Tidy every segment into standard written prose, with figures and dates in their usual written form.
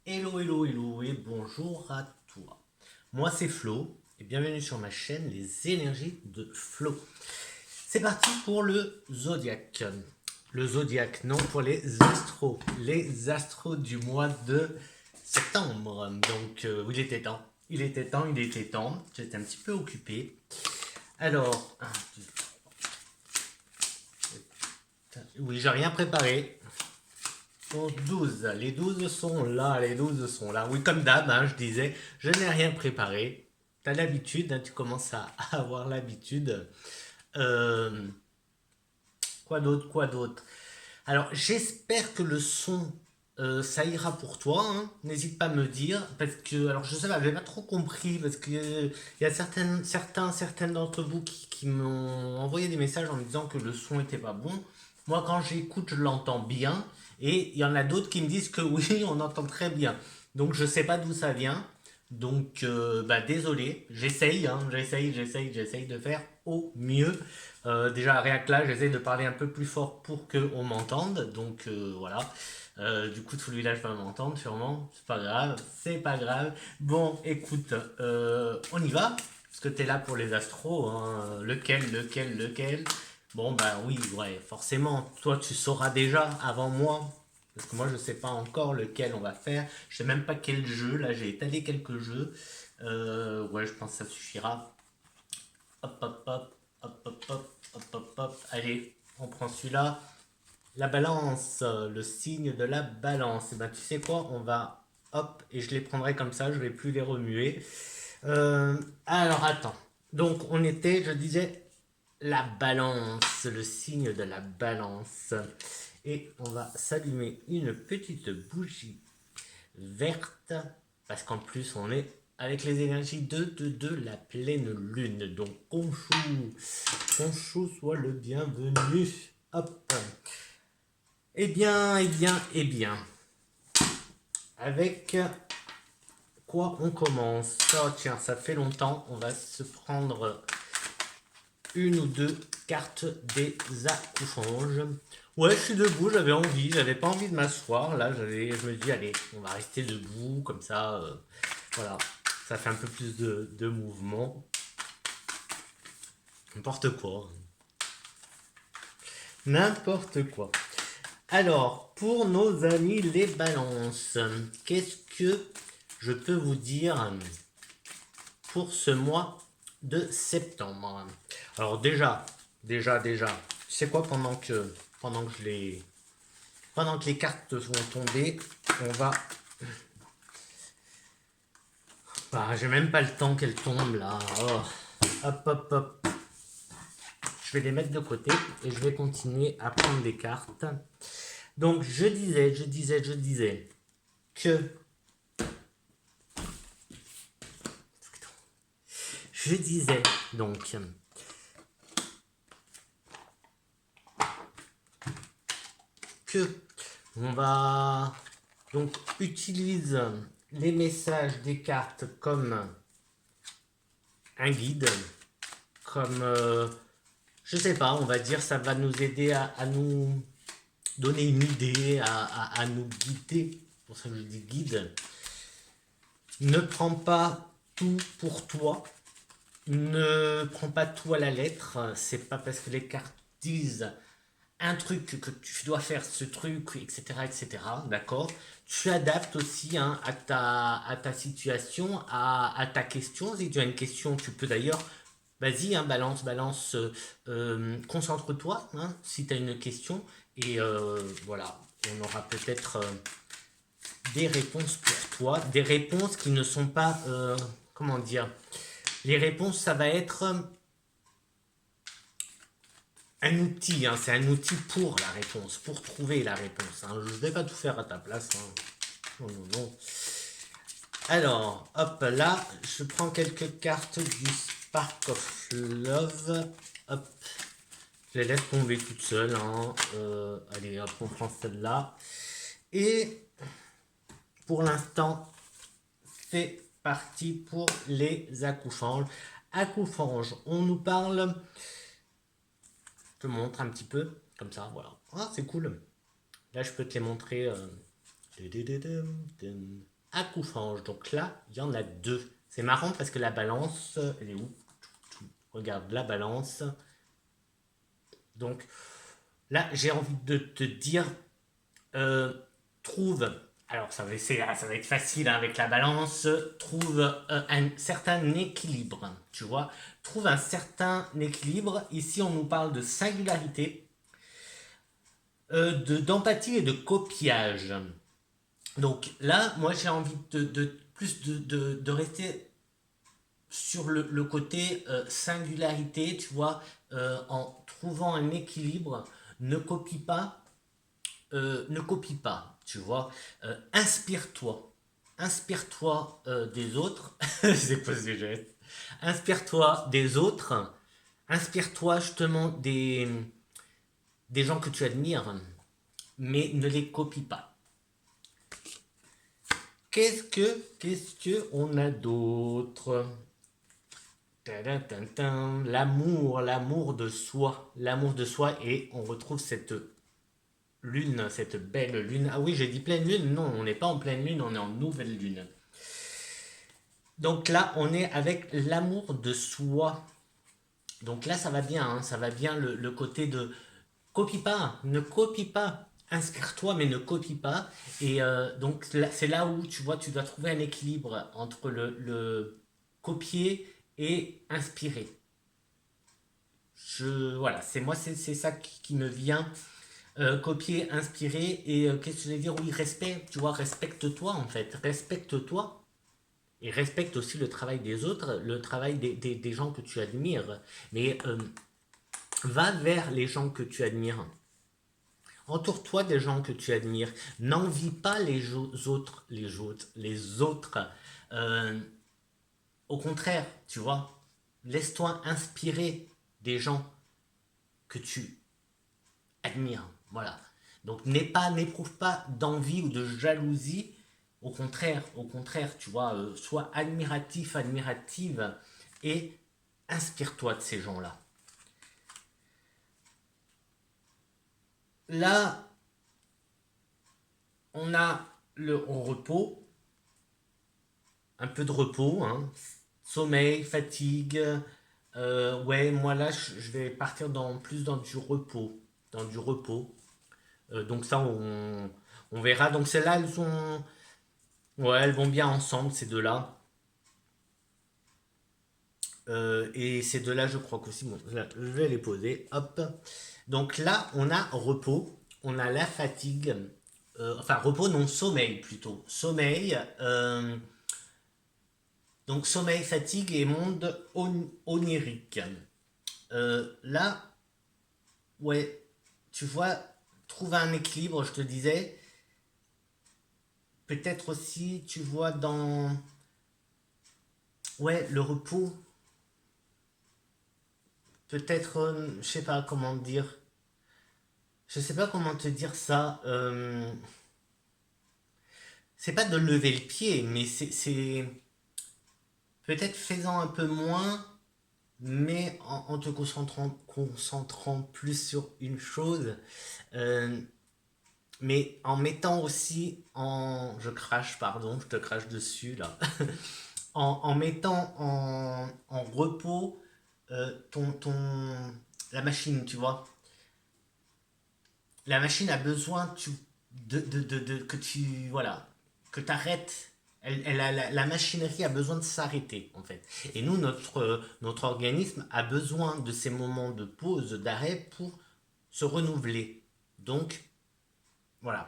Hello, hello, hello et bonjour à toi. Moi c'est Flo et bienvenue sur ma chaîne Les énergies de Flo. C'est parti pour le zodiaque. Le zodiaque, non pour les astros. Les astros du mois de septembre. Donc il était temps. Il était temps, il était temps. J'étais un petit peu occupé. Alors, oui, j'ai rien préparé. Donc 12, les 12 sont là, les 12 sont là. Oui, comme d'hab, hein, je disais, je n'ai rien préparé. T'as l'habitude, hein, tu commences à avoir l'habitude. Euh, quoi d'autre, quoi d'autre? Alors, j'espère que le son, ça ira pour toi, hein. N'hésite pas à me dire, parce que, alors je sais pas, j'avais pas trop compris, parce que il y a certaines d'entre vous qui m'ont envoyé des messages en me disant que le son était pas bon. Moi, quand j'écoute, je l'entends bien, et il y en a d'autres qui me disent que oui, on entend très bien. Donc, je sais pas d'où ça vient. Donc, bah, désolé, j'essaye, hein, j'essaye de faire au mieux. Déjà, rien que là, j'essaie de parler un peu plus fort pour qu'on m'entende. Donc, voilà. Du coup, tout le village va m'entendre, sûrement. C'est pas grave, c'est pas grave. Bon, écoute, on y va. Parce que t'es là pour les astros, hein. Lequel? Bon, bah oui, ouais, forcément. Toi, tu sauras déjà avant moi. Parce que moi, je sais pas encore lequel on va faire. Je sais même pas quel jeu. Là, j'ai étalé quelques jeux. Ouais, je pense que ça suffira. Hop, hop, hop, hop, hop, hop, hop, hop, hop. Allez, on prend celui-là. La balance, le signe de la balance. Et ben, tu sais quoi, on va, hop, et je les prendrai comme ça, je vais plus les remuer. Alors, attends. Donc, on était, je disais, la balance, le signe de la balance. Et on va s'allumer une petite bougie verte, parce qu'en plus on est avec les énergies de la pleine lune. Donc Conchou soit le bienvenu. Hop. Eh bien. Avec quoi on commence? Oh tiens, ça fait longtemps. On va se prendre une ou deux cartes des accouchanges. Ouais, je suis debout, j'avais pas envie de m'asseoir. Là, je me dis, allez, on va rester debout, comme ça, voilà, ça fait un peu plus de mouvement. N'importe quoi. N'importe quoi. Alors, pour nos amis les balances, qu'est-ce que je peux vous dire pour ce mois de septembre? Alors déjà, tu sais quoi, pendant que les cartes vont tomber, on va... Bah, j'ai même pas le temps qu'elles tombent là. Oh. Hop, hop, hop. Je vais les mettre de côté et je vais continuer à prendre des cartes. Donc, je disais que... Je disais donc que on va donc utilise les messages des cartes comme un guide, comme je sais pas, on va dire ça va nous aider à nous donner une idée, à nous guider. Pour ça que je dis guide. Ne prends pas tout pour toi. Ne prends pas tout à la lettre. C'est pas parce que les cartes disent un truc que tu dois faire ce truc, etc., etc. D'accord? Tu adaptes aussi, hein, à ta situation, à ta question. Si tu as une question, tu peux d'ailleurs, vas-y, hein, balance, concentre-toi, hein, si tu as une question. Et voilà, on aura peut-être des réponses pour toi, des réponses qui ne sont pas, comment dire, les réponses, ça va être un outil, hein, c'est un outil pour la réponse, pour trouver la réponse, hein. Je ne vais pas tout faire à ta place, hein. Non, non, non. Alors, hop, là, je prends quelques cartes du Spark of Love. Hop, je les laisse tomber toutes seules, hein. Allez, hop, on prend celle-là. Et pour l'instant, c'est parti pour les accouchanges. Accouchanges, on nous parle. Je te montre un petit peu, comme ça, voilà. Ah, c'est cool. Là, je peux te les montrer. à coup franche. Donc là, il y en a deux. C'est marrant parce que la balance, elle est où? Regarde la balance. Donc là, j'ai envie de te dire, euh, trouve, alors ça va être facile hein, avec la balance, trouve un certain équilibre, tu vois. Trouve un certain équilibre. Ici, on nous parle de singularité, d'empathie et de copiage. Donc là, moi, j'ai envie de rester sur le côté singularité, tu vois, en trouvant un équilibre. Ne copie pas, ne copie pas, tu vois. Inspire-toi. Inspire-toi des autres. C'est quoi ce geste? Inspire-toi des autres. Inspire-toi justement des gens que tu admires, mais ne les copie pas. Qu'est-ce que on a d'autre? L'amour de soi, et on retrouve cette lune, cette belle lune. Ah oui, j'ai dit pleine lune, non, on n'est pas en pleine lune, on est en nouvelle lune. Donc là, on est avec l'amour de soi. Donc là, ça va bien, hein, ça va bien le côté de copie pas, ne copie pas. Inspire-toi, mais ne copie pas. Et donc c'est là où tu vois, tu dois trouver un équilibre entre le copier et inspirer. Voilà, c'est moi, c'est ça qui me vient. Copier, inspirer, et qu'est-ce que je vais dire? Oui, respect, tu vois, respecte-toi en fait, respecte-toi, et respecte aussi le travail des autres, le travail des gens que tu admires, mais va vers les gens que tu admires, entoure-toi des gens que tu admires, n'envie pas les autres, Euh, au contraire, tu vois, laisse-toi inspirer des gens que tu admires, voilà. Donc n'éprouve pas d'envie ou de jalousie. Au contraire, tu vois, sois admiratif, admirative, et inspire-toi de ces gens-là. Là, on a le repos, un peu de repos, hein, sommeil, fatigue. Ouais, moi là, je vais partir plus dans du repos, dans du repos. Donc ça, on verra. Donc celles-là, ouais, elles vont bien ensemble, ces deux-là. Et ces deux-là, je crois qu'aussi, bon, là, je vais les poser. Hop. Donc là, on a repos, on a la fatigue. Enfin, repos, non, sommeil plutôt. Sommeil. Donc sommeil, fatigue et monde onirique. Là, ouais, tu vois, trouve un équilibre, je te disais. Peut-être aussi, tu vois, dans... Ouais, le repos. Peut-être, je sais pas comment dire. Je sais pas comment te dire ça. C'est pas de lever le pied, mais c'est peut-être faisant un peu moins, mais en te concentrant plus sur une chose, euh, mais en mettant aussi je crache, pardon, je te crache dessus là, en mettant en repos la machine, tu vois. La machine a besoin que tu, voilà, que tu arrêtes. La machinerie a besoin de s'arrêter, en fait. Et nous, notre organisme a besoin de ces moments de pause, d'arrêt pour se renouveler. Donc, voilà.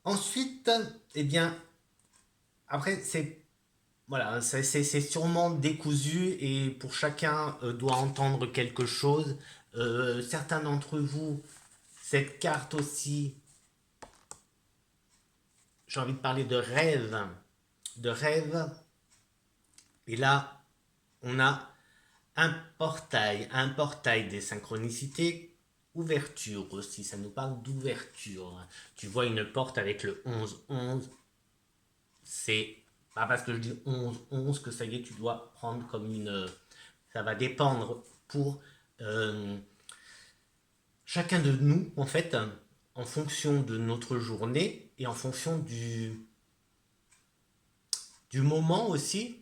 Ensuite, eh bien, après, voilà, c'est sûrement décousu et pour chacun doit entendre quelque chose. Certains d'entre vous, cette carte aussi, j'ai envie de parler de rêve. De rêve. Et là, on a un portail des synchronicités. Ouverture aussi, ça nous parle d'ouverture. Tu vois une porte avec le 11-11. C'est pas parce que je dis 11-11 que ça y est, tu dois prendre comme une... Ça va dépendre pour chacun de nous, en fait, en fonction de notre journée et en fonction du moment aussi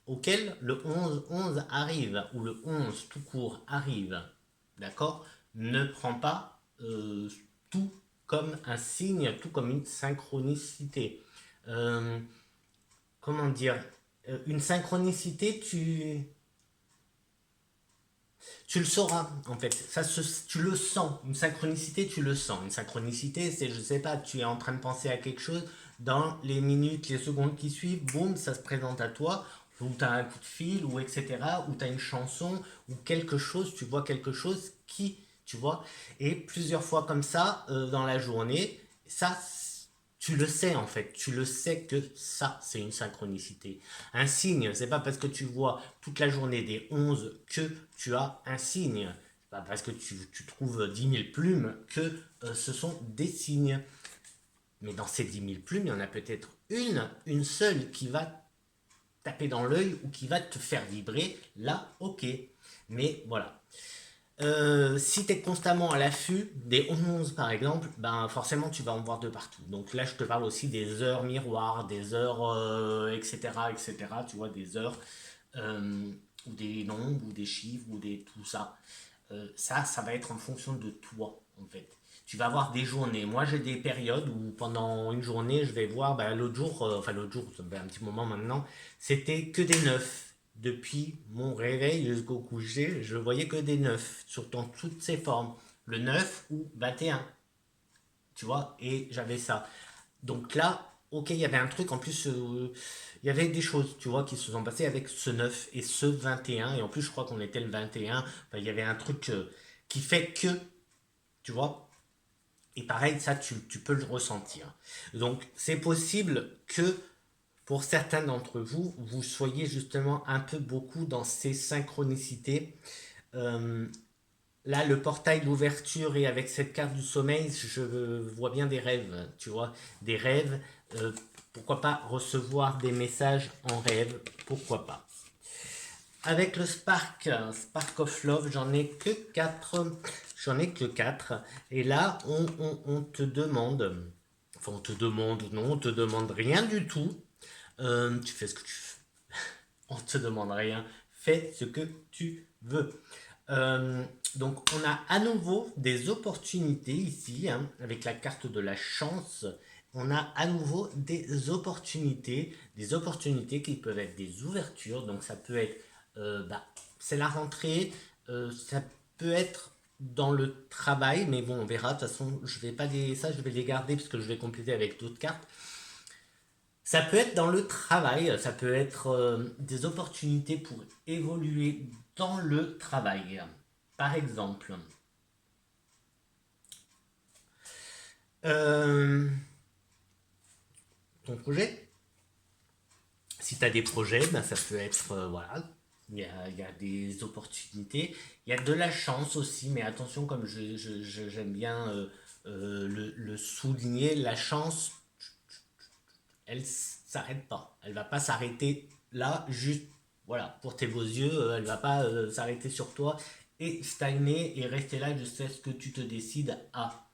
auquel le 11 arrive, ou le 11 tout court arrive, d'accord, ne prend pas tout comme un signe, tout comme une synchronicité. Euh, Comment dire, une synchronicité, tu le sauras en fait. Tu le sens. Une synchronicité, tu le sens. Une synchronicité, c'est, je sais pas, tu es en train de penser à quelque chose, dans les minutes, les secondes qui suivent, boum, ça se présente à toi, ou tu as un coup de fil, ou etc., ou tu as une chanson, ou quelque chose, tu vois quelque chose qui, tu vois, et plusieurs fois comme ça dans la journée, ça, tu le sais en fait, tu le sais que ça, c'est une synchronicité. Un signe, c'est pas parce que tu vois toute la journée des 11 que tu as un signe. C'est pas parce que tu trouves 10 000 plumes que ce sont des signes. Mais dans ces 10 000 plumes, il y en a peut-être une seule qui va taper dans l'œil ou qui va te faire vibrer. Là, ok. Mais voilà. Si tu es constamment à l'affût des 11 par exemple, ben forcément tu vas en voir de partout. Donc là je te parle aussi des heures miroirs, des heures etc., etc. Tu vois, des heures ou des nombres ou des chiffres ou des tout ça. Ça va être en fonction de toi en fait. Tu vas avoir des journées. Moi j'ai des périodes où pendant une journée je vais voir, ben, l'autre jour, ça fait un petit moment maintenant, c'était que des neufs. Depuis mon réveil jusqu'au coucher, je voyais que des neufs, dans toutes ses formes. Le 9 ou 21, tu vois, et j'avais ça. Donc là, ok, il y avait un truc, en plus, il y avait des choses, tu vois, qui se sont passées avec ce 9 et ce 21, et en plus, je crois qu'on était le 21, enfin, il y avait un truc qui fait que, tu vois, et pareil, ça, tu peux le ressentir. Donc, c'est possible que pour certains d'entre vous, vous soyez justement un peu beaucoup dans ces synchronicités. Euh, Là, le portail d'ouverture et avec cette carte du sommeil, je vois bien des rêves, tu vois, des rêves. euh, Pourquoi pas recevoir des messages en rêve, pourquoi pas. Avec le Spark of Love, j'en ai que 4. J'en ai que 4. Et là, on te demande, enfin on te demande, non, on te demande rien du tout. Tu fais ce que tu veux. On te demande rien. Fais ce que tu veux. Euh, donc on a à nouveau des opportunités ici, hein, avec la carte de la chance. On a à nouveau des opportunités qui peuvent être des ouvertures. Donc ça peut être, c'est la rentrée, ça peut être dans le travail, mais bon, on verra. De toute façon, je vais pas je vais les garder parce que je vais compléter avec d'autres cartes. Ça peut être dans le travail, ça peut être des opportunités pour évoluer dans le travail. Par exemple, euh, ton projet, si tu as des projets, ben, ça peut être, voilà, il y a des opportunités, il y a de la chance aussi, mais attention, comme j'aime bien le souligner, la chance, elle s'arrête pas. Elle va pas s'arrêter là, juste, voilà, pour tes beaux yeux, elle va pas s'arrêter sur toi et stagner et rester là jusqu'à ce que tu te décides à.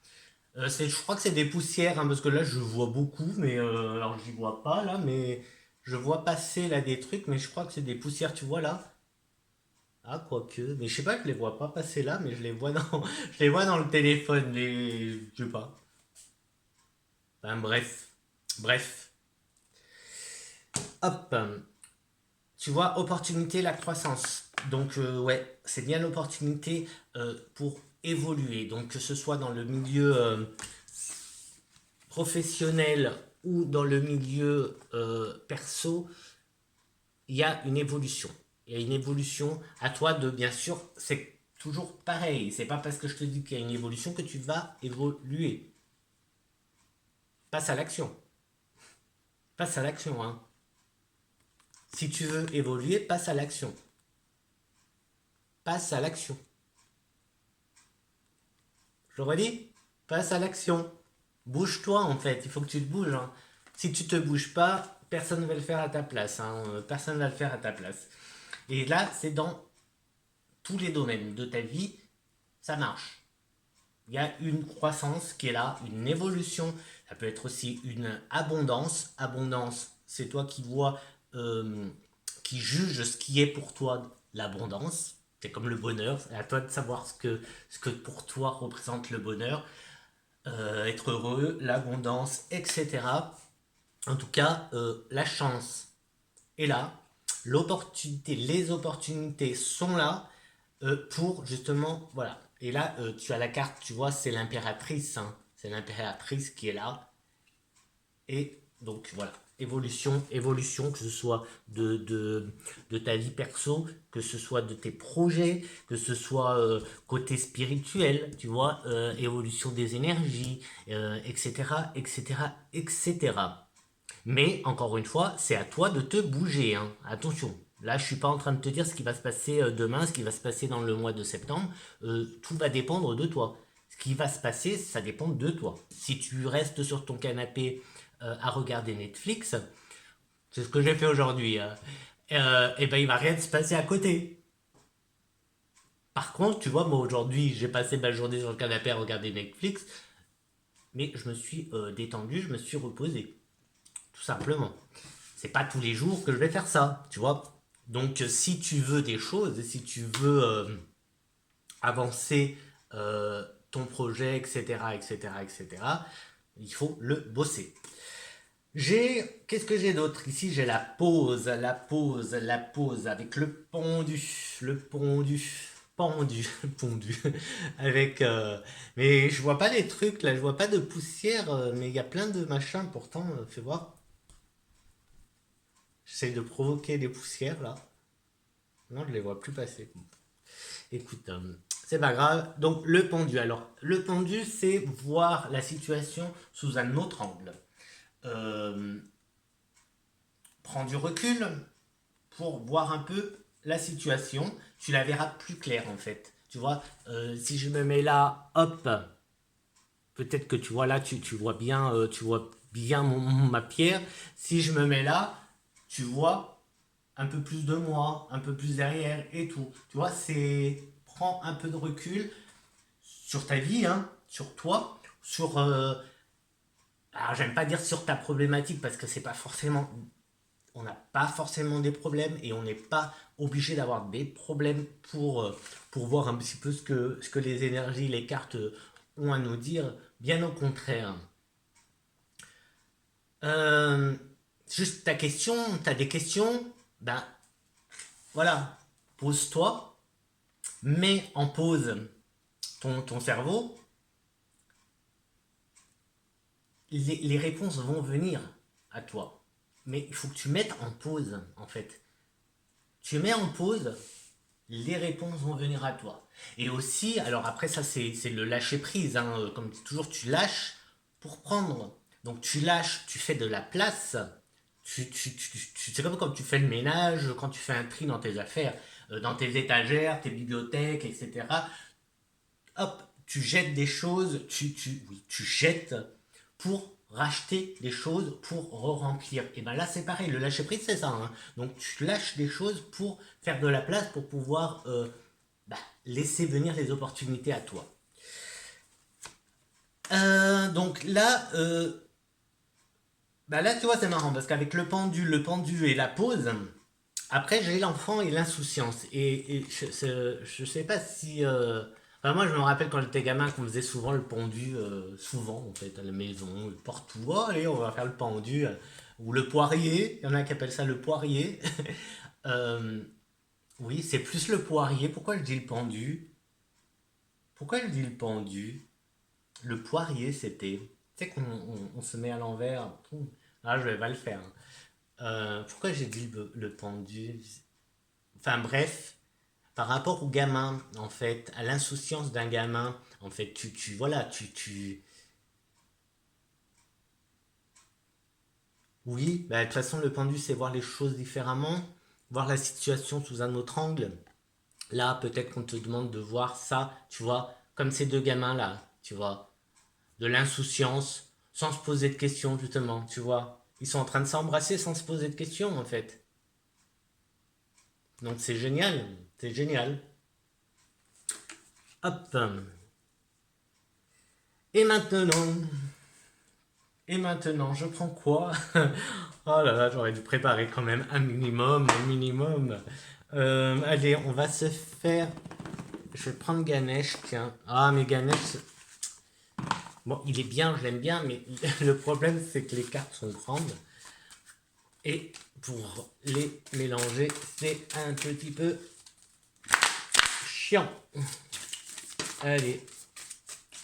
Je crois que c'est des poussières, hein, parce que là je vois beaucoup, mais alors j'y vois pas là, mais je vois passer là des trucs, mais je crois que c'est des poussières, tu vois là. Ah, quoique, mais je sais pas, je les vois pas passer là, mais je les vois dans, je les vois dans le téléphone, mais je sais pas. Enfin, bref. Hop, tu vois, opportunité, la croissance. Donc, ouais, c'est bien l'opportunité pour évoluer. Donc, que ce soit dans le milieu professionnel ou dans le milieu perso, il y a une évolution. Il y a une évolution à toi de, bien sûr, c'est toujours pareil. C'est pas parce que je te dis qu'il y a une évolution que tu vas évoluer. Passe à l'action. Passe à l'action, hein. Si tu veux évoluer, passe à l'action. Passe à l'action. Je le redis, passe à l'action. Bouge-toi en fait, il faut que tu te bouges, hein. Si tu te bouges pas, personne ne va le faire à ta place, hein. Personne ne va le faire à ta place. Et là, c'est dans tous les domaines de ta vie, ça marche. il y a une croissance qui est là, une évolution. Ça peut être aussi une abondance. Abondance, c'est toi qui vois, qui juge ce qui est pour toi l'abondance. C'est comme le bonheur. C'est à toi de savoir ce que pour toi représente le bonheur, être heureux, l'abondance, etc. En tout cas, la chance est là. L'opportunité, les opportunités sont là pour justement, voilà. Et là, tu as la carte, tu vois, c'est l'impératrice, hein. C'est l'impératrice qui est là. Et donc, voilà. Évolution, évolution, que ce soit de ta vie perso, que ce soit de tes projets, que ce soit côté spirituel, tu vois, évolution des énergies, etc., etc., etc. Mais encore une fois, c'est à toi de te bouger, hein. Attention, là je suis pas en train de te dire ce qui va se passer demain, ce qui va se passer dans le mois de septembre. Tout va dépendre de toi. Ce qui va se passer, ça dépend de toi. Si tu restes sur ton canapé à regarder Netflix, c'est ce que j'ai fait aujourd'hui, et ben il va rien se passer à côté. Par contre, tu vois, moi aujourd'hui, j'ai passé ma journée sur le canapé à regarder Netflix, mais je me suis détendu, je me suis reposé, tout simplement. C'est pas tous les jours que je vais faire ça, tu vois. Donc, si tu veux des choses, si tu veux avancer ton projet, etc., etc., etc., il faut le bosser. Qu'est-ce que j'ai d'autre ici? J'ai la pause, la pause, la pause avec le pendu, pondu, avec. Mais je vois pas les trucs là, je vois pas de poussière, mais il y a plein de machins pourtant. Fais voir. J'essaie de provoquer des poussières là. Non, je les vois plus passer. Écoute, c'est pas grave. Donc le pendu. Alors, le pendu, c'est voir la situation sous un autre angle. Euh, Prends du recul pour voir un peu la situation. Tu la verras plus claire en fait. Tu vois, si je me mets là, hop, peut-être que tu vois là, tu vois bien ma pierre. Si je me mets là, tu vois un peu plus de moi, un peu plus derrière et tout. Tu vois, c'est prends un peu de recul sur ta vie, hein, sur toi, sur. Alors, j'aime pas dire sur ta problématique parce que c'est pas forcément. On n'a pas forcément des problèmes et on n'est pas obligé d'avoir des problèmes pour voir un petit peu ce que les énergies, les cartes ont à nous dire. Bien au contraire. Euh, Juste ta question, tu as des questions, ben voilà, pose-toi, mets en pause ton cerveau, les réponses vont venir à toi. Mais il faut que tu mettes en pause, en fait. Tu mets en pause, les réponses vont venir à toi. Et aussi, alors après ça c'est le lâcher prise, hein, comme toujours tu lâches pour prendre. Donc tu lâches, tu fais de la place. C'est comme quand tu fais le ménage, quand tu fais un tri dans tes affaires, dans tes étagères, tes bibliothèques, etc. Hop, tu jettes des choses, oui, tu jettes pour racheter des choses pour re-remplir. Et ben là c'est pareil, le lâcher prise c'est ça, hein. Donc tu lâches des choses pour faire de la place pour pouvoir bah, laisser venir les opportunités à toi. Donc là, bah là tu vois c'est marrant parce qu'avec le pendu et la pause, après j'ai l'enfant et l'insouciance. Et je sais pas si... Enfin, moi je me rappelle quand j'étais gamin qu'on faisait souvent le pendu, souvent en fait, à la maison, partout. Oh, allez, on va faire le pendu. Ou le poirier, il y en a qui appellent ça le poirier. Euh, oui, c'est plus le poirier. Pourquoi je dis le pendu? Pourquoi je dis le pendu? Le poirier, c'était. Tu sais qu'on on se met à l'envers. Ah, je vais pas le faire, hein. Pourquoi j'ai dit le pendu? Enfin bref, par rapport au gamin, en fait, à l'insouciance d'un gamin, en fait, voilà, oui, bah, de toute façon, le pendu, c'est voir les choses différemment, voir la situation sous un autre angle. Là, peut-être qu'on te demande de voir ça, tu vois, comme ces deux gamins-là, tu vois, de l'insouciance, sans se poser de questions, justement, tu vois. Ils sont en train de s'embrasser sans se poser de questions, en fait. Donc c'est génial, c'est génial. Hop. Et maintenant, et maintenant, je prends quoi? Oh là là, j'aurais dû préparer quand même un minimum, un minimum. Allez, on va se faire. Je vais prendre Ganesh, tiens. Ah, mais Ganesh, bon, il est bien, je l'aime bien, mais le problème, c'est que les cartes sont grandes. Et pour les mélanger, c'est un petit peu chiant. Allez.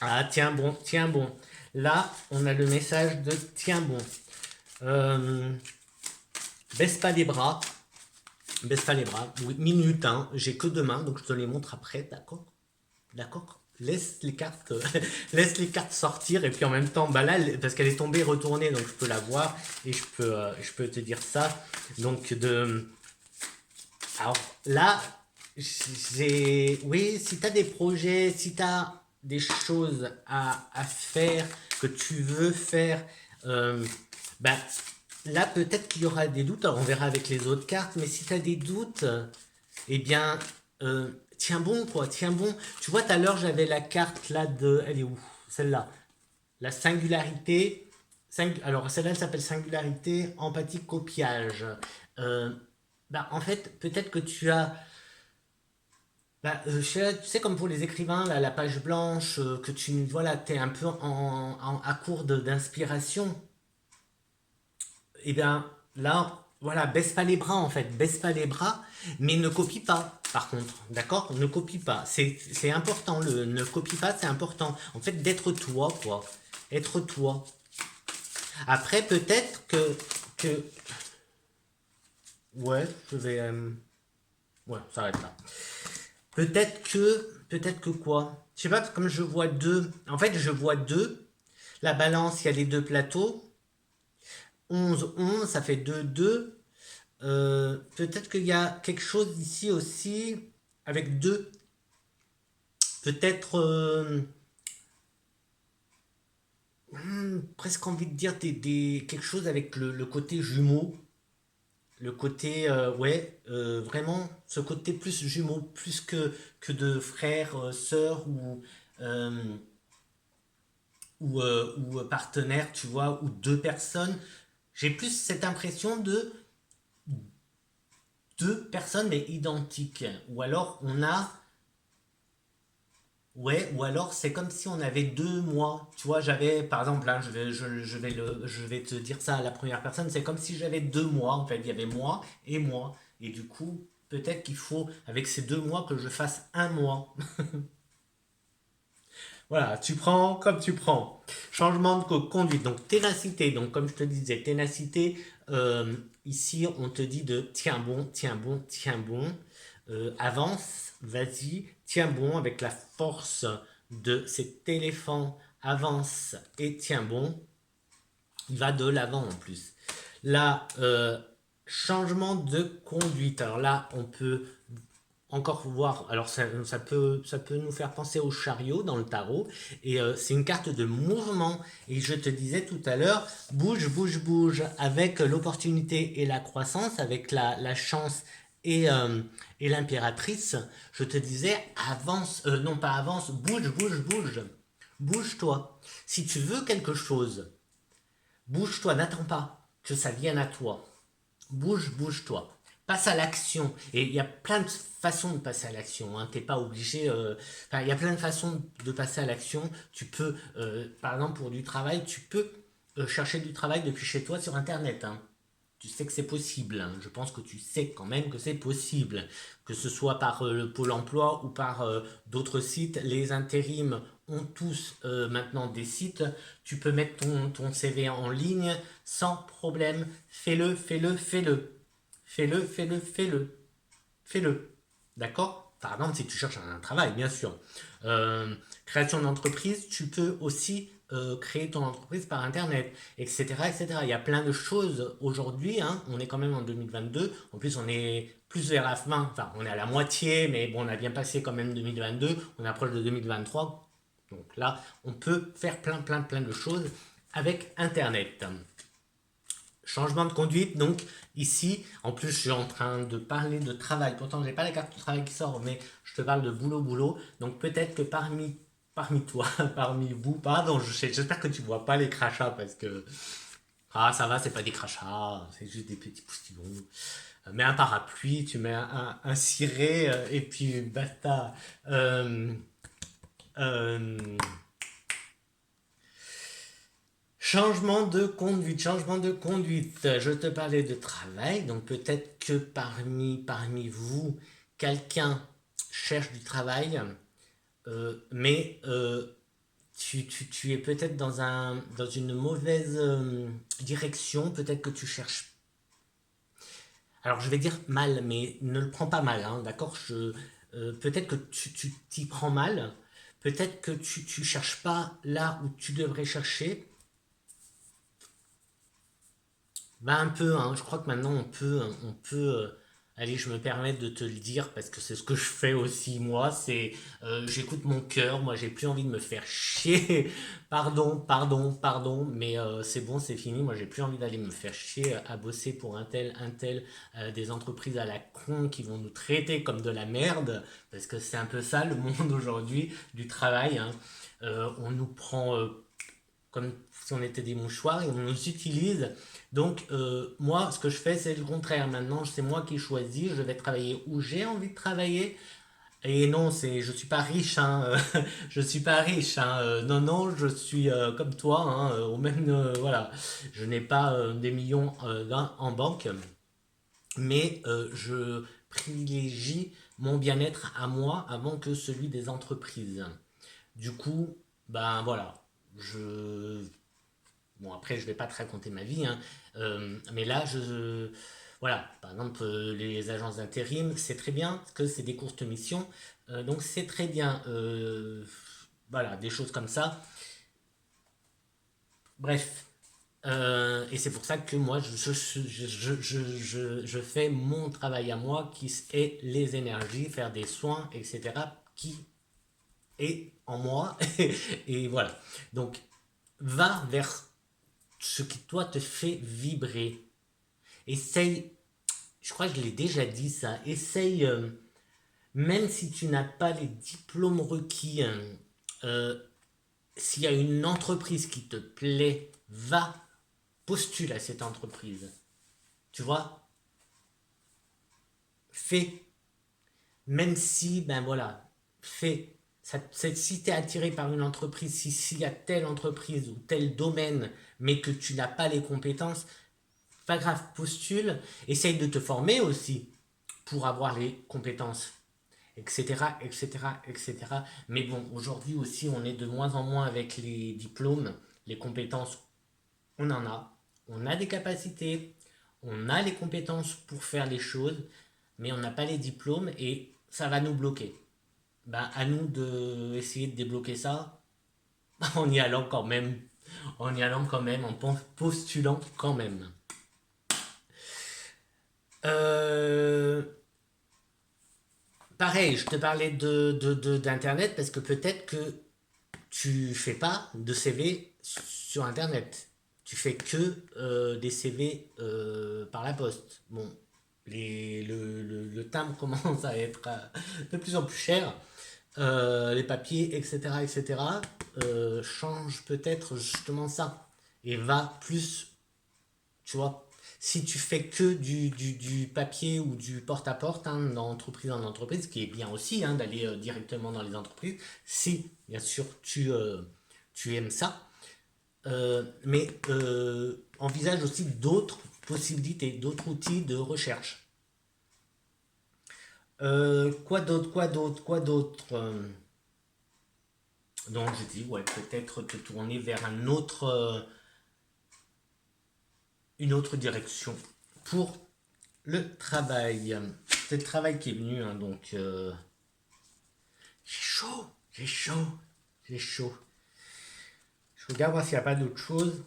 Ah, tiens bon, tiens bon. Là, on a le message de tiens bon. Euh, baisse pas les bras. Baisse pas les bras. Oui, minute, hein. J'ai que deux mains, donc je te les montre après, d'accord? D'accord? Laisse les cartes, laisse les cartes sortir et puis en même temps, bah là, parce qu'elle est tombée retournée, donc je peux la voir et je peux te dire ça. Donc alors là, oui, si tu as des projets, si tu as des choses à faire que tu veux faire, euh, bah, là peut-être qu'il y aura des doutes. Alors on verra avec les autres cartes, mais si tu as des doutes, eh bien, tiens bon quoi, tiens bon. Tu vois, tout à l'heure j'avais la carte là de, elle est où? Celle-là, la singularité. Alors celle-là elle s'appelle singularité, empathie, copiage. Euh, bah, en fait, peut-être que tu as bah, tu sais, comme pour les écrivains, là, la page blanche, que tu voilà, t'es un peu à court d'inspiration, et bien là, voilà, baisse pas les bras en fait, baisse pas les bras, mais ne copie pas, par contre, d'accord? Ne copie pas, c'est important, le ne copie pas, c'est important, en fait, d'être toi, quoi, être toi. Après, peut-être que, ouais, je vais, ouais, ça arrête là. Peut-être que quoi? Je sais pas, comme je vois deux. En fait, je vois deux. La balance, il y a les deux plateaux. 11 ça fait 2 2. Peut-être qu'il y a quelque chose ici aussi avec deux. Peut-être presque envie de dire quelque chose avec le côté jumeau. Le côté, ouais, vraiment, ce côté plus jumeau, plus que de frère, sœur euh, ou partenaire, tu vois, ou deux personnes. J'ai plus cette impression de deux personnes mais identiques. Ou alors on a, ouais, ou alors c'est comme si on avait deux moi. Tu vois, j'avais, par exemple, là, je vais te dire ça à la première personne, c'est comme si j'avais deux moi, en fait, il y avait moi et moi. Et du coup, peut-être qu'il faut, avec ces deux mois, que je fasse un mois. Voilà, tu prends comme tu prends. Changement de conduite, donc ténacité. Donc comme je te disais, ténacité, ici on te dit de tiens bon, tiens bon, tiens bon. Avance, vas-y, tiens bon avec la force de cet éléphant. Avance et tiens bon. Il va de l'avant en plus. Là, changement de conduite. Alors là, on peut encore voir, alors ça peut nous faire penser au chariot dans le tarot, et c'est une carte de mouvement, et je te disais tout à l'heure, bouge, bouge, bouge, avec l'opportunité et la croissance, avec la chance et l'impératrice, je te disais, avance, non pas avance, bouge, bouge, bouge, bouge-toi. Si tu veux quelque chose, bouge-toi, n'attends pas que ça vienne à toi. Bouge, bouge-toi. Passe à l'action. Et il y a plein de façons de passer à l'action. Hein. T'es pas obligé. Enfin, il y a plein de façons de passer à l'action. Tu peux, par exemple, pour du travail, tu peux chercher du travail depuis chez toi sur Internet. Hein. Tu sais que c'est possible. Hein. Je pense que tu sais quand même que c'est possible. Que ce soit par le Pôle emploi ou par d'autres sites, les intérims ont tous maintenant des sites. Tu peux mettre ton CV en ligne sans problème. Fais-le, fais-le, fais-le. Fais-le, fais-le, fais-le. Fais-le. D'accord? Par exemple, si tu cherches un travail, bien sûr. Création d'entreprise, tu peux aussi créer ton entreprise par Internet, etc., etc. Il y a plein de choses aujourd'hui. Hein. On est quand même en 2022. En plus, on est plus vers la fin. Enfin, on est à la moitié, mais bon, on a bien passé quand même 2022. On approche de 2023. Donc là, on peut faire plein, plein, plein de choses avec Internet. Changement de conduite, donc ici, en plus je suis en train de parler de travail, pourtant j'ai pas la carte de travail qui sort, mais je te parle de boulot, boulot, donc peut-être que parmi toi, parmi vous, pardon, j'espère que tu vois pas les crachats parce que ah ça va, c'est pas des crachats, c'est juste des petits postillons. Mets un parapluie, tu mets un ciré et puis basta. Euh, euh, Changement de conduite, changement de conduite. Je te parlais de travail, donc peut-être que parmi vous, quelqu'un cherche du travail, mais tu es peut-être dans une mauvaise direction, peut-être que tu cherches. Alors je vais dire mal, mais ne le prends pas mal, hein, d'accord? Peut-être que tu t'y prends mal, peut-être que tu cherches pas là où tu devrais chercher. Bah un peu, hein, je crois que maintenant allez, je me permets de te le dire parce que c'est ce que je fais aussi moi, c'est j'écoute mon cœur, moi j'ai plus envie de me faire chier, pardon, mais c'est bon, c'est fini, moi j'ai plus envie d'aller me faire chier à bosser pour un tel, des entreprises à la con qui vont nous traiter comme de la merde, parce que c'est un peu ça le monde aujourd'hui du travail, hein. On nous prend comme si on était des mouchoirs et on nous utilise. Donc, moi, ce que je fais, c'est le contraire. Maintenant, c'est moi qui choisis. Je vais travailler où j'ai envie de travailler. Et non, je suis pas riche, hein. Je suis pas riche, hein. Non, je suis comme toi, hein, au même, voilà. Je n'ai pas des millions en banque, mais je privilégie mon bien-être à moi avant que celui des entreprises. Du coup, ben voilà, je bon, après, je vais pas te raconter ma vie, hein, mais là, voilà, par exemple, les agences d'intérim, c'est très bien, parce que c'est des courtes missions, donc c'est très bien. Voilà, des choses comme ça. Bref. Et c'est pour ça que moi, je fais mon travail à moi, qui est les énergies, faire des soins, etc., qui est en moi. Et voilà. Donc, va vers ce qui toi te fait vibrer. Essaye, je crois que je l'ai déjà dit ça, essaye, même si tu n'as pas les diplômes requis, hein, euh, s'il y a une entreprise qui te plaît, va, postule à cette entreprise. Tu vois, fais, même si, ben voilà, fais. Si tu es attiré par une entreprise, s'il y a telle entreprise ou tel domaine, mais que tu n'as pas les compétences, pas grave, postule, essaye de te former aussi pour avoir les compétences, etc., etc., etc. Mais bon, aujourd'hui aussi, on est de moins en moins avec les diplômes, les compétences, on a des capacités, on a les compétences pour faire les choses, mais on n'a pas les diplômes et ça va nous bloquer. Ben, à nous de essayer de débloquer ça en y allant quand même, en postulant quand même. Euh, Pareil, je te parlais d'Internet parce que peut-être que tu fais pas de CV sur Internet. Tu fais que des CV par la poste. Bon, le timbre commence à être de plus en plus cher. Les papiers, etc., etc., change peut-être justement ça. Et va plus, tu vois, si tu fais que du papier ou du porte-à-porte, hein, d'entreprise en entreprise, ce qui est bien aussi, hein, d'aller directement dans les entreprises, si bien sûr tu aimes ça, mais envisage aussi d'autres possibilités, d'autres outils de recherche. Quoi d'autre donc je dis, ouais, peut-être te tourner vers une autre direction pour le travail. C'est le travail qui est venu, hein, donc j'ai chaud, j'ai chaud, j'ai chaud. Je regarde voir s'il n'y a pas d'autre chose.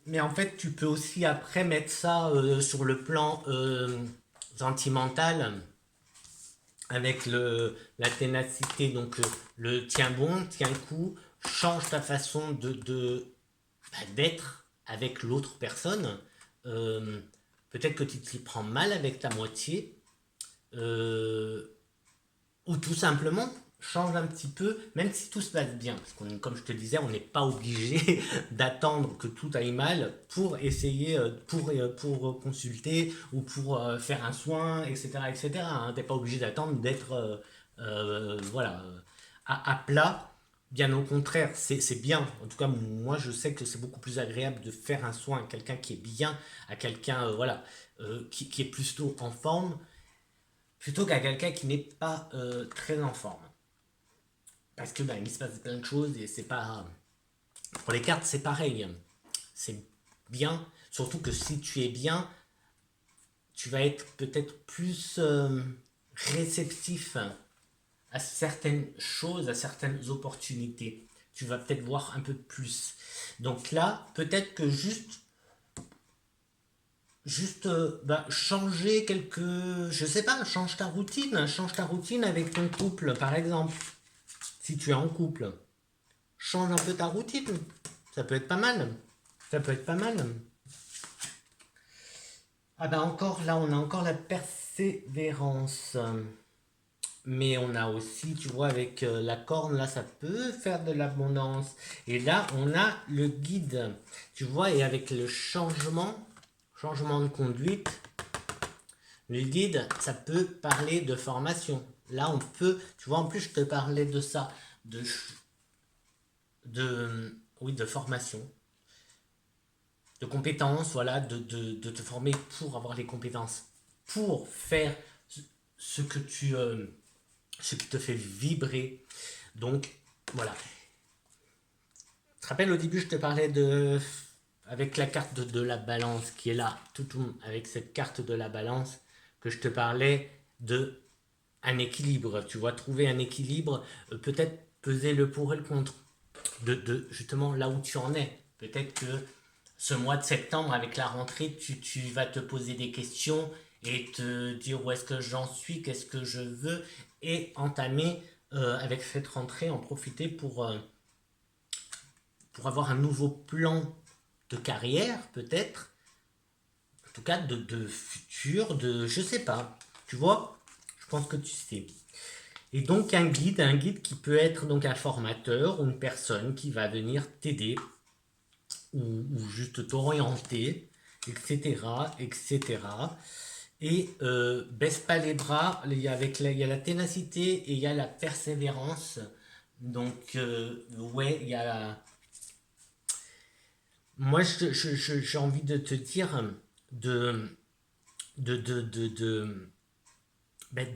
Mais en fait, tu peux aussi après mettre ça sur le plan sentimental avec la ténacité, donc le tiens bon, tiens coup, change ta façon d'être avec l'autre personne. Euh, Peut-être que tu t'y prends mal avec ta moitié, euh, ou tout simplement change un petit peu, même si tout se passe bien. Parce qu'on, comme je te disais, on n'est pas obligé d'attendre que tout aille mal pour essayer, pour consulter ou pour faire un soin, etc. etc. Hein. T'es pas obligé d'attendre d'être voilà, à plat. Bien au contraire, c'est bien. En tout cas, moi, je sais que c'est beaucoup plus agréable de faire un soin à quelqu'un qui est bien, à quelqu'un voilà, qui est plutôt en forme, plutôt qu'à quelqu'un qui n'est pas très en forme. Parce que ben, il se passe plein de choses et c'est pas. Pour les cartes, c'est pareil. C'est bien. Surtout que si tu es bien, tu vas être peut-être plus réceptif à certaines choses, à certaines opportunités. Tu vas peut-être voir un peu plus. Donc là, peut-être que juste bah, changer quelques. Je sais pas, change ta routine avec ton couple, par exemple. Si tu es en couple, change un peu ta routine. Ça peut être pas mal. Ça peut être pas mal. Ah bah encore, là, on a encore la persévérance. Mais on a aussi, tu vois, avec la corne, là, ça peut faire de l'abondance. Et là, on a le guide. Tu vois, et avec le changement de conduite, le guide, ça peut parler de formation. Là, on peut, tu vois, en plus, je te parlais de ça, de, oui, de formation, de compétences, voilà, de te former pour avoir les compétences, pour faire ce que ce qui te fait vibrer. Donc, voilà. Tu te rappelles, au début, je te parlais avec la carte de la balance qui est là, avec cette carte de la balance, que je te parlais de un équilibre. Tu vois, trouver un équilibre, peut-être peser le pour et le contre, justement là où tu en es. Peut-être que ce mois de septembre, avec la rentrée, tu vas te poser des questions et te dire où est-ce que j'en suis, qu'est-ce que je veux, et entamer avec cette rentrée, en profiter pour avoir un nouveau plan de carrière, peut-être, en tout cas de futur, je sais pas, tu vois, je pense que tu sais. Et donc un guide qui peut être donc un formateur ou une personne qui va venir t'aider ou juste t'orienter, etc., etc. Et baisse pas les bras, il y a la ténacité et il y a la persévérance. Donc, ouais, il y a. Moi, j'ai envie de te dire de. de, de, de, de, ben,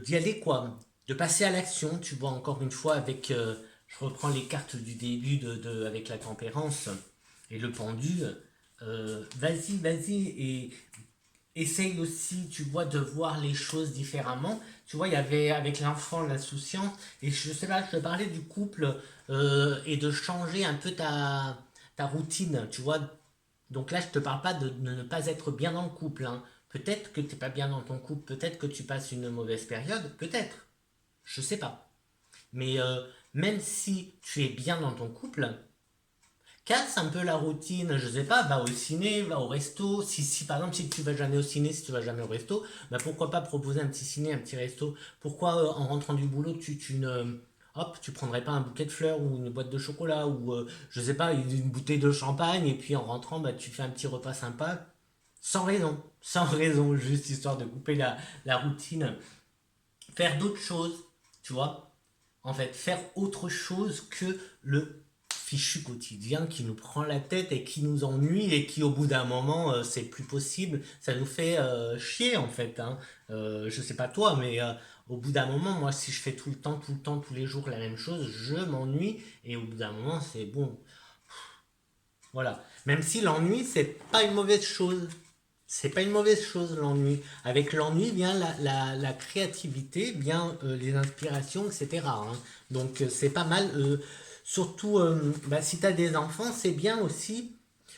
d'y aller, quoi. De passer à l'action, tu vois, encore une fois, avec. Je reprends les cartes du début avec la tempérance et le pendu. Vas-y, vas-y, et essaye aussi, tu vois, de voir les choses différemment. Tu vois, il y avait avec l'enfant l'insouciance, et je sais pas, je te parlais du couple et de changer un peu ta routine, tu vois. Donc là, je te parle pas de ne pas être bien dans le couple. Hein. Peut-être que tu n'es pas bien dans ton couple, peut-être que tu passes une mauvaise période, peut-être. Je sais pas. Mais même si tu es bien dans ton couple, casse un peu la routine, je sais pas, va au ciné, va au resto. Si par exemple, si tu vas jamais au ciné, si tu vas jamais au resto, bah pourquoi pas proposer un petit ciné, un petit resto. Pourquoi en rentrant du boulot, hop, tu prendrais pas un bouquet de fleurs ou une boîte de chocolat ou je sais pas, une bouteille de champagne et puis en rentrant, bah tu fais un petit repas sympa sans raison, juste histoire de couper la routine, faire d'autres choses, tu vois. En fait, faire autre chose que le fichu quotidien qui nous prend la tête et qui nous ennuie et qui au bout d'un moment c'est plus possible, ça nous fait chier en fait. Hein. Je sais pas toi, mais au bout d'un moment, moi si je fais tout le temps, tous les jours la même chose, je m'ennuie et au bout d'un moment c'est bon. Voilà. Même si l'ennui c'est pas une mauvaise chose. C'est pas une mauvaise chose l'ennui. Avec l'ennui vient la créativité, vient les inspirations, etc. Hein. Donc c'est pas mal. Surtout bah, si tu as des enfants, c'est bien aussi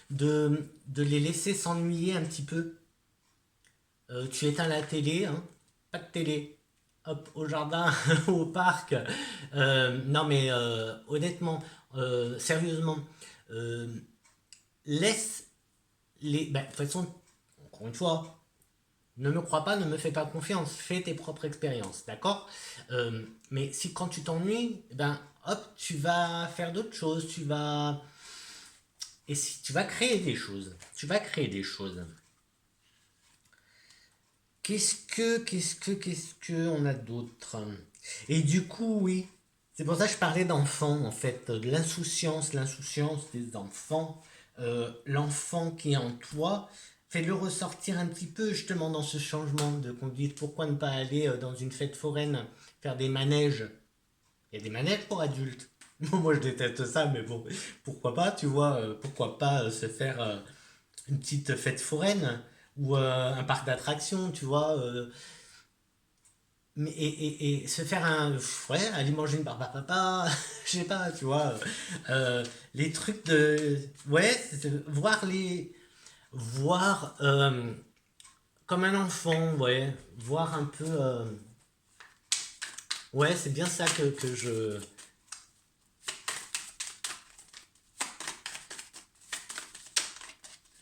de les laisser s'ennuyer un petit peu. Tu éteins la télé, hein, pas de télé. Hop, au jardin, au parc. Non mais honnêtement, sérieusement, euh, laisse les. Bah, de toute façon, encore une fois, Ne me crois pas, ne me fais pas confiance, fais tes propres expériences, d'accord? Mais si quand tu t'ennuies, eh ben hop, tu vas faire d'autres choses, et si tu vas créer des choses, tu vas créer des choses. Qu'est-ce que on a d'autre? Et du coup, oui, c'est pour ça que je parlais d'enfants, en fait, de l'insouciance des enfants, l'enfant qui est en toi, fais-le ressortir un petit peu justement dans ce changement de conduite. Pourquoi ne pas aller dans une fête foraine, faire des manèges? Il y a des manèges pour adultes. Moi, je déteste ça, mais bon, pourquoi pas, tu vois, pourquoi pas se faire une petite fête foraine ou un parc d'attractions, tu vois. Et se faire un. Ouais, aller manger une barbe à papa, je sais pas, tu vois. Les trucs de. Ouais, voir les. Voir comme un enfant, ouais. Voir un peu. Ouais, c'est bien ça que je.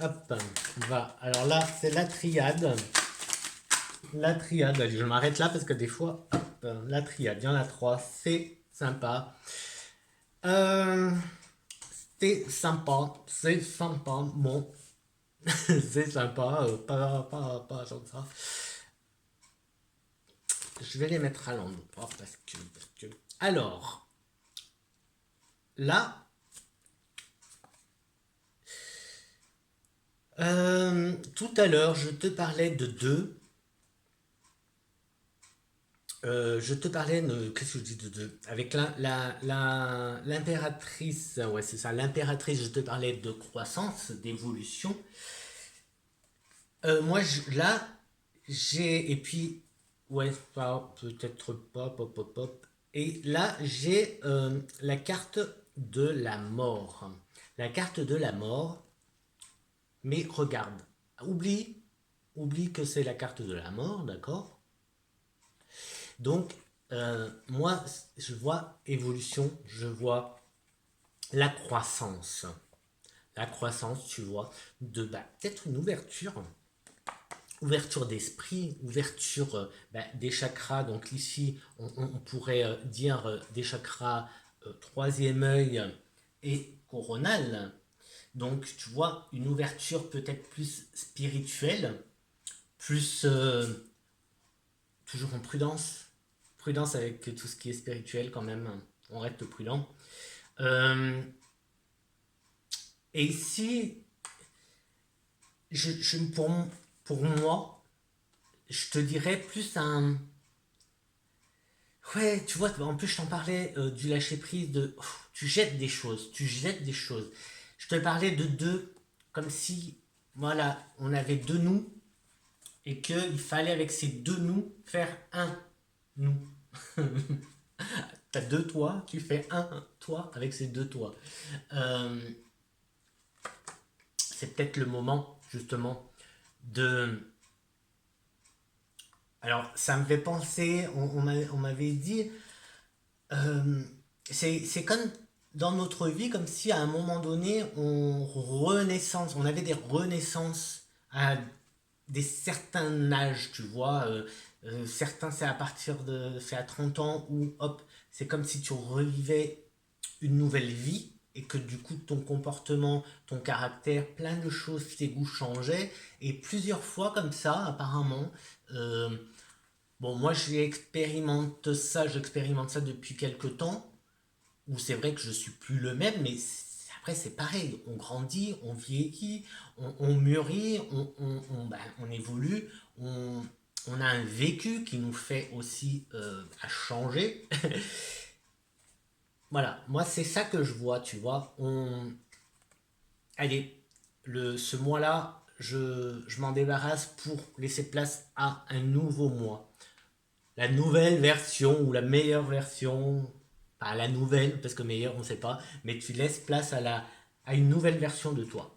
Hop, on va. Alors là, c'est la triade. La triade, allez, je m'arrête là parce que des fois, hop, la triade, il y en a trois, c'est sympa. Euh, c'est sympa, bon, c'est sympa, pas tant que ça. Je vais les mettre à l'endroit parce que. Alors, là, tout à l'heure, je te parlais de deux. Je te parlais de. Qu'est-ce que je dis de deux? Avec l'impératrice, ouais, c'est ça, l'impératrice, je te parlais de croissance, d'évolution. Moi, là, j'ai. Et puis, ouais, peut-être pas, pop, pop, pop. Et là, j'ai la carte de la mort. La carte de la mort, mais regarde, oublie, oublie que c'est la carte de la mort, d'accord? Donc, moi, je vois évolution, je vois la croissance. La croissance, tu vois, de bah, peut-être une ouverture d'esprit, ouverture des chakras. Donc ici, on pourrait dire des chakras troisième œil et coronal. Donc tu vois, une ouverture peut-être plus spirituelle, plus toujours en prudence. Prudence avec tout ce qui est spirituel quand même, on reste prudent. Euh, et ici, pour moi, je te dirais plus un. Ouais, tu vois, en plus je t'en parlais du lâcher prise, tu jettes des choses, tu jettes des choses. Je te parlais de deux, comme si, voilà, on avait deux nous et qu'il fallait avec ces deux nous faire un nous. T'as deux toi, tu fais un toi avec ces deux toi. Euh, c'est peut-être le moment justement de. Alors ça me fait penser, on m'avait dit, Euh, c'est comme dans notre vie, comme si à un moment donné, on avait des renaissances à des certains âges, tu vois. Certains, c'est à 30 ans où, hop, c'est comme si tu revivais une nouvelle vie et que du coup, ton comportement, ton caractère, plein de choses, tes goûts changeaient. Et plusieurs fois comme ça, apparemment, euh, bon, moi j'expérimente ça depuis quelques temps, où c'est vrai que je suis plus le même, mais après c'est pareil, on grandit, on vieillit, on mûrit, on évolue, on a un vécu qui nous fait aussi à changer. Voilà, moi c'est ça que je vois, tu vois. Allez, ce mois-là, je m'en débarrasse pour laisser place à un nouveau mois. La nouvelle version ou la meilleure version, pas la nouvelle parce que meilleure on sait pas, mais tu laisses place à une nouvelle version de toi.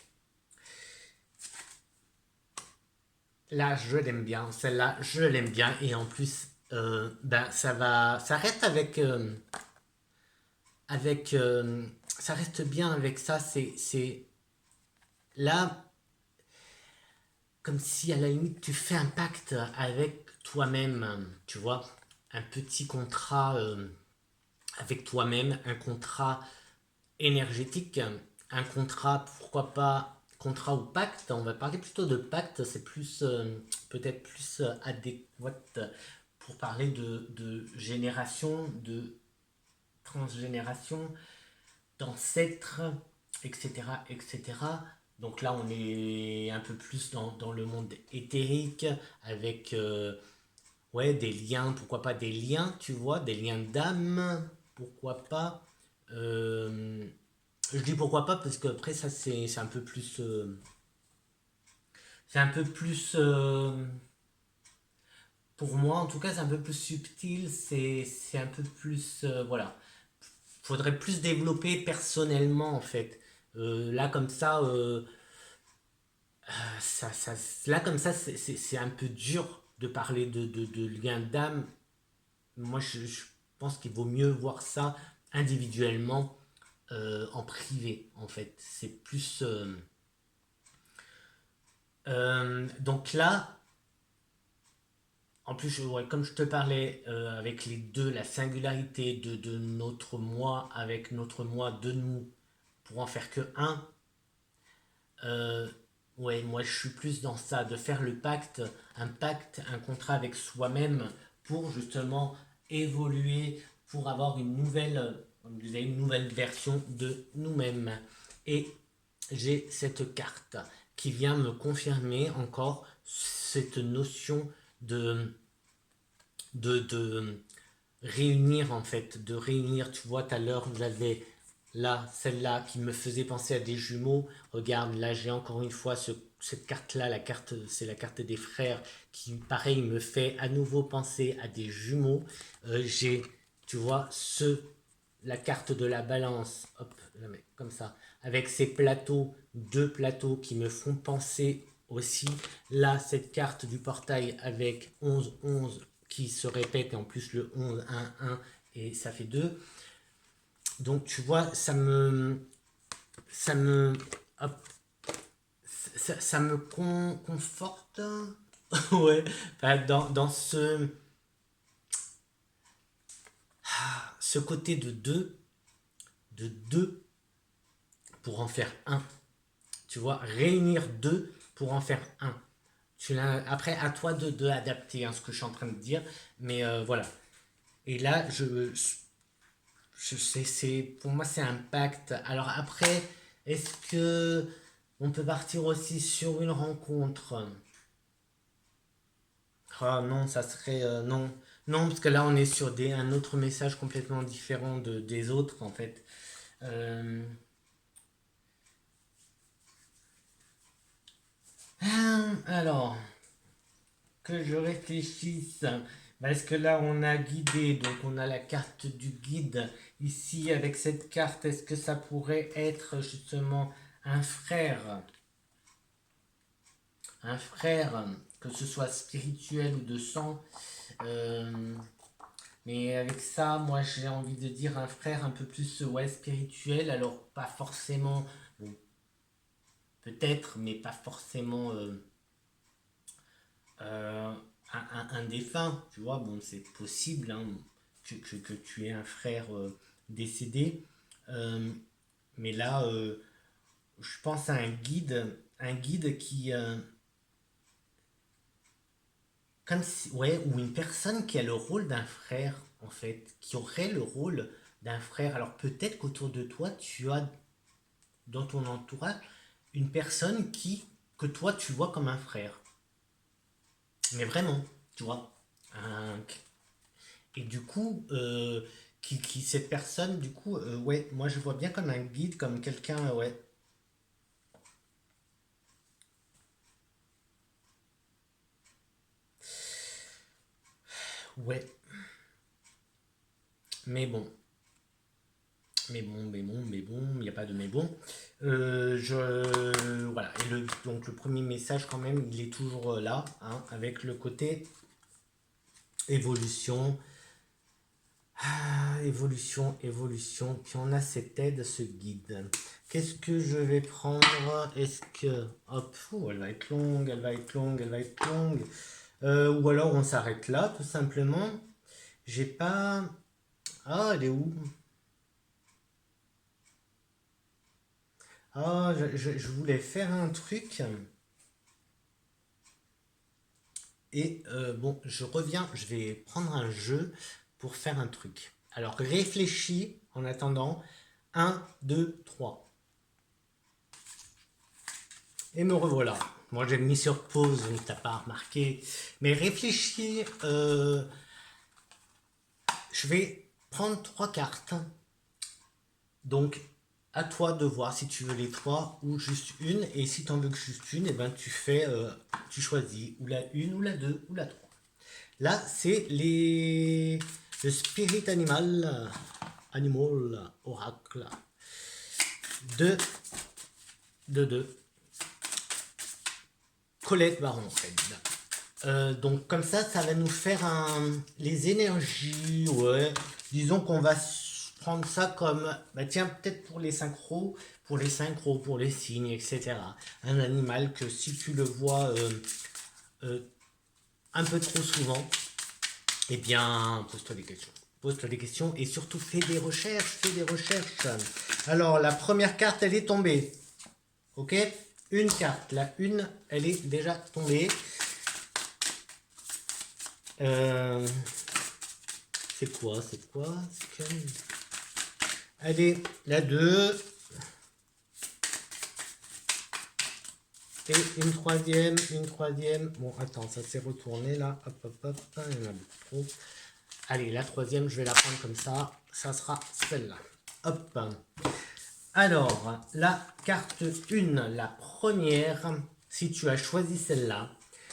Là, je l'aime bien, celle-là, je l'aime bien et en plus, ça reste ça reste bien avec ça. C'est là, comme si à la limite tu fais un pacte avec toi-même, tu vois, un petit contrat avec toi-même, un contrat énergétique, un contrat, pourquoi pas contrat ou pacte, on va parler plutôt de pacte, c'est plus peut-être plus adéquat pour parler de génération, de transgénération, d'ancêtres, etc., etc. Donc là, on est un peu plus dans le monde éthérique, avec ouais, des liens, pourquoi pas des liens, tu vois, des liens d'âme, pourquoi pas. Euh, je dis pourquoi pas parce qu'après, ça, c'est un peu plus. C'est un peu plus. Pour moi, en tout cas, c'est un peu plus subtil, c'est un peu plus. Voilà. Faudrait plus développer personnellement, en fait. Là, comme ça, là, comme ça, c'est un peu dur de parler de lien d'âme. Moi, je pense qu'il vaut mieux voir ça individuellement, en privé, en fait. C'est plus. Donc là, en plus, ouais, comme je te parlais, avec les deux, la singularité de notre moi avec notre moi de nous, pour en faire que un, euh, ouais, moi je suis plus dans ça, de faire le pacte, un contrat avec soi-même pour justement évoluer, pour avoir une nouvelle version de nous-mêmes. Et j'ai cette carte qui vient me confirmer encore cette notion de, de réunir en fait, de réunir, tu vois, tout à l'heure j'avais là, celle-là qui me faisait penser à des jumeaux. Regarde, là j'ai encore une fois cette carte-là, la carte, c'est la carte des frères, qui pareil me fait à nouveau penser à des jumeaux. J'ai, tu vois, la carte de la balance, hop, je la mets comme ça, avec ces plateaux, deux plateaux qui me font penser aussi. Là, cette carte du portail avec 11 11 qui se répète, et en plus le 11 1 1 et ça fait 2. Donc tu vois, ça me, hop, ça me conforte, ouais, enfin, dans ce côté de deux pour en faire un. Tu vois, réunir deux pour en faire un. Après, à toi de adapter, hein, ce que je suis en train de dire. Mais voilà. Et là, je sais, pour moi, c'est un pacte. Alors après, est-ce que on peut partir aussi sur une rencontre? Ah non, ça serait non. Non, parce que là, on est sur un autre message complètement différent des autres, en fait. Euh, alors, que je réfléchisse. Parce que là, on a guidé, donc on a la carte du guide. Ici, avec cette carte, est-ce que ça pourrait être justement un frère? Un frère, que ce soit spirituel ou de sang. Euh, mais avec ça, moi, j'ai envie de dire un frère un peu plus ouais, spirituel. Alors, pas forcément, bon, peut-être, mais pas forcément euh, un défunt, tu vois, bon, c'est possible hein, que tu aies un frère décédé. Euh, mais là, je pense à un guide qui, comme si, ouais, ou une personne qui a le rôle d'un frère, en fait, qui aurait le rôle d'un frère. Alors peut-être qu'autour de toi, tu as dans ton entourage une personne que toi tu vois comme un frère. Mais vraiment, tu vois. Un, Et du coup, cette personne, du coup, ouais, moi je vois bien comme un guide, comme quelqu'un, ouais, ouais, mais bon, il n'y a pas de mais bon. Voilà, et donc le premier message quand même, il est toujours là, hein, avec le côté évolution, Évolution, évolution. Puis on a cette aide, ce guide. Qu'est-ce que je vais prendre? Est-ce que... Hop, elle va être longue, elle va être longue, elle va être longue. Ou alors on s'arrête là, tout simplement. J'ai pas... Ah, elle est où? Ah, je voulais faire un truc. Et bon, je reviens, je vais prendre un jeu pour faire un truc. Alors réfléchis en attendant. Un, 2, 3. Et me revoilà. Moi j'ai mis sur pause, donc t'as pas remarqué. Mais réfléchis. Je vais prendre 3 cartes. Donc à toi de voir si tu veux les 3 ou juste une. Et si tu en veux que juste une, et ben tu fais, tu choisis ou la une ou la 2 ou la 3. Là, c'est le spirit animal, animal oracle de, de Colette Baron-Red. Donc comme ça va nous faire les énergies, ouais. Disons qu'on va prendre ça comme, bah tiens, peut-être pour les synchros, pour les signes, etc. Un animal que si tu le vois un peu trop souvent, eh bien, pose-toi des questions. Pose-toi des questions et surtout fais des recherches, Alors, la première carte, elle est tombée. Ok? Une carte. La une, elle est déjà tombée. C'est quoi? Allez, la 2. Et une troisième. Bon, attends, ça s'est retourné là. Hop, hop, hop. Il y en a beaucoup trop. Allez, la troisième, je vais la prendre comme ça. Ça sera celle-là. Hop. Alors, la carte 1, la première, si tu as choisi celle-là,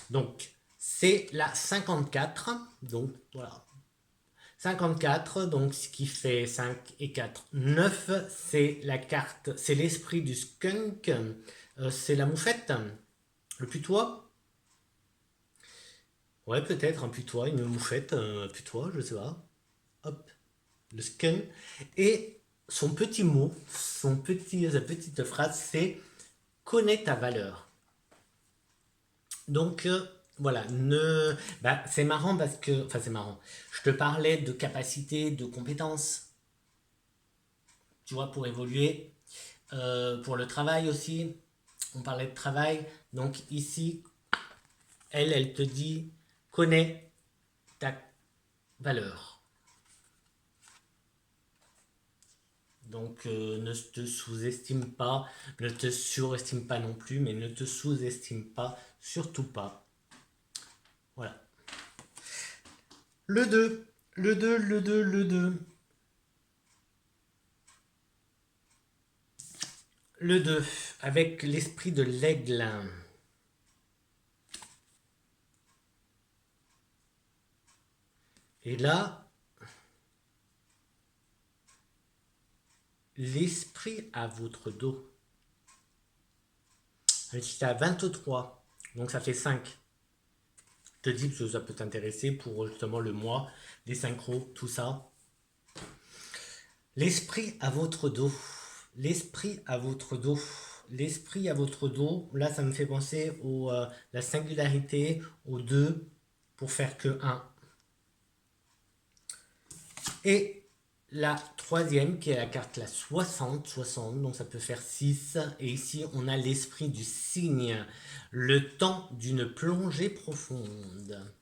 donc c'est la 54. Donc, voilà. 54, donc ce qui fait 5 et 4, 9. C'est la carte, c'est l'esprit du skunk. C'est la moufette. Le putois. Ouais, peut-être un putois, une moufette, un putois, je sais pas. Hop, le skunk. Et son petit mot, sa petite phrase, c'est connais ta valeur. Donc, voilà, c'est marrant parce que... Enfin, c'est marrant. Je te parlais de capacité, de compétences, tu vois, pour évoluer. Pour le travail aussi, on parlait de travail. Donc ici, elle te dit, connais ta valeur. Donc ne te sous-estime pas, ne te surestime pas non plus, mais ne te sous-estime pas, surtout pas. Voilà. Le 2, le 2, le 2, le 2. Le 2, avec l'esprit de l'aigle. Et là, l'esprit à votre dos. C'est à 23, donc ça fait 5. Je te dis que ça peut t'intéresser pour justement le mois, les synchros, tout ça. L'esprit à votre dos. L'esprit à votre dos. L'esprit à votre dos. Là, ça me fait penser à la singularité, aux deux, pour faire que 1. Et la troisième, qui est la carte la 60, donc ça peut faire 6. Et ici, on a l'esprit du cygne. Le temps d'une plongée profonde.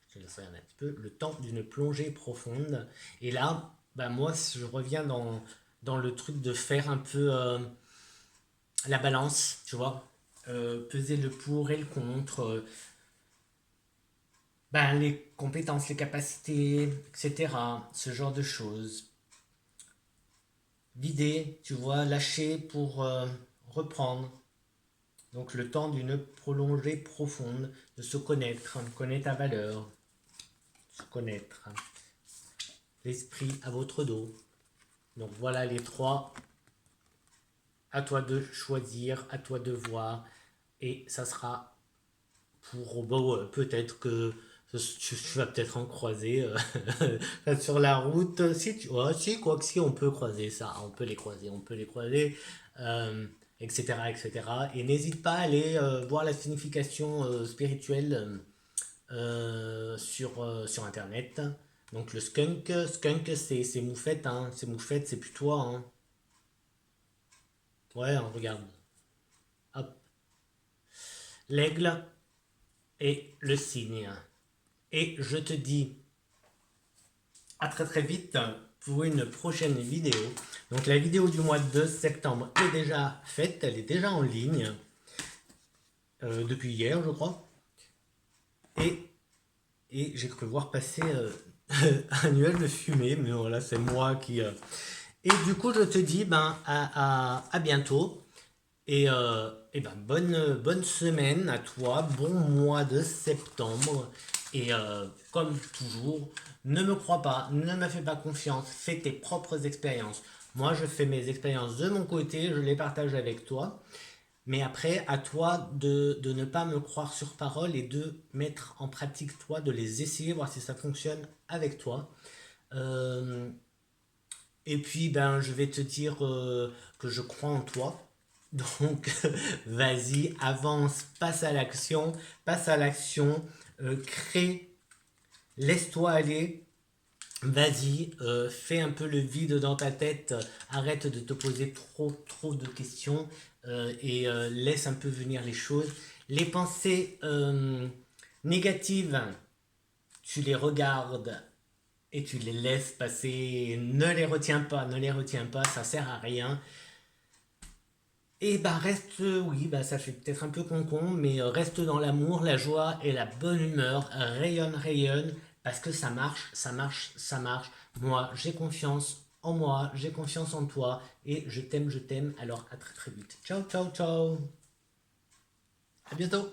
Je laisse regarder un petit peu. Le temps d'une plongée profonde. Et là, bah moi, je reviens dans le truc de faire un peu la balance, tu vois. Peser le pour et le contre. Les compétences, les capacités, etc. Ce genre de choses. Vider, tu vois, lâcher pour reprendre. Donc le temps d'une prolongée profonde, de se connaître, connaître ta valeur, se connaître. L'esprit à votre dos. Donc voilà les 3. À toi de choisir, à toi de voir. Et ça sera pour bon, peut-être que tu vas peut-être en croiser sur la route. Si tu, ouais, si, quoi que si, on peut croiser ça, on peut les croiser, euh, etc., etc. Et cetera. Et n'hésite pas à aller voir la signification spirituelle sur Internet. Donc le skunk c'est moufette, hein, c'est moufette, c'est plus toi, hein. Ouais, on regarde. Hop, l'aigle et le cygne. Et je te dis à très très vite pour une prochaine vidéo. Donc la vidéo du mois de septembre est déjà faite, elle est déjà en ligne depuis hier je crois. Et, et j'ai cru voir passer un nuage de fumée, mais voilà c'est moi qui... Et du coup je te dis ben, à bientôt. Et ben bonne semaine à toi, bon mois de septembre. Et comme toujours, ne me crois pas, ne me fais pas confiance, fais tes propres expériences. Moi, je fais mes expériences de mon côté, je les partage avec toi. Mais après, à toi de ne pas me croire sur parole et de mettre en pratique, toi, de les essayer, voir si ça fonctionne avec toi. Euh, et puis, ben, je vais te dire que je crois en toi. Donc, vas-y, avance, passe à l'action, crée, laisse-toi aller, vas-y, fais un peu le vide dans ta tête, arrête de te poser trop de questions et laisse un peu venir les choses. Les pensées négatives, tu les regardes et tu les laisses passer, ne les retiens pas, ça sert à rien. Et bah reste, oui, bah ça fait peut-être un peu con, mais reste dans l'amour, la joie et la bonne humeur, rayonne, rayonne, parce que ça marche, ça marche, ça marche. Moi, j'ai confiance en moi, j'ai confiance en toi, et je t'aime, alors à très très vite. Ciao, ciao, ciao. À bientôt.